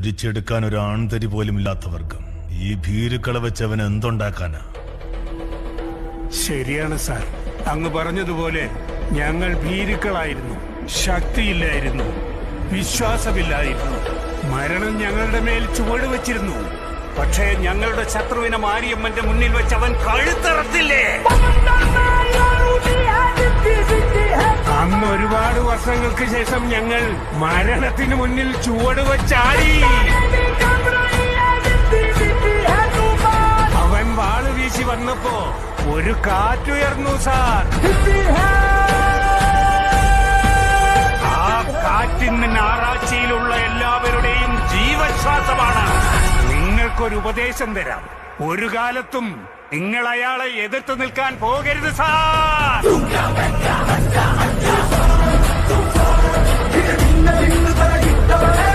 പിടിച്ചെടുക്കാൻ ഒരു ആൺതരി പോലും ഇല്ലാത്തവർക്കും ഈ ഭീരുക്കളെ വെച്ച് അവൻ എന്തുണ്ടാക്കാനാ? ശരിയാണ് സാർ, അങ്ങ് പറഞ്ഞതുപോലെ ഞങ്ങൾ ഭീരുക്കളായിരുന്നു. ശക്തിയില്ലായിരുന്നു, വിശ്വാസമില്ലായിരുന്നു. മരണം ഞങ്ങളുടെ മേൽ ചുവട് വെച്ചിരുന്നു. പക്ഷേ ഞങ്ങളുടെ ശത്രുവിനെ മാരിയമ്മന്റെ മുന്നിൽ വെച്ച് അവൻ കഴുത്തറത്തില്ലേ? അന്ന് ഒരുപാട് വർഷങ്ങൾക്ക് ശേഷം ഞങ്ങൾ മരണത്തിന് മുന്നിൽ ചുവട് വെച്ചാടി. അവൻ വാള് വീശി വന്നപ്പോ ഒരു കാറ്റുയർന്നു സാർ. ആ കാറ്റിന് ഞായറാഴ്ചയിലുള്ള എല്ലാവരുടെയും ജീവശ്വാസമാണ്. നിങ്ങൾക്കൊരു ഉപദേശം തരാം. ഒരു കാലത്തും നിങ്ങൾ അയാളെ എതിർത്ത് നിൽക്കാൻ പോകരുത് സാർ. ിൽ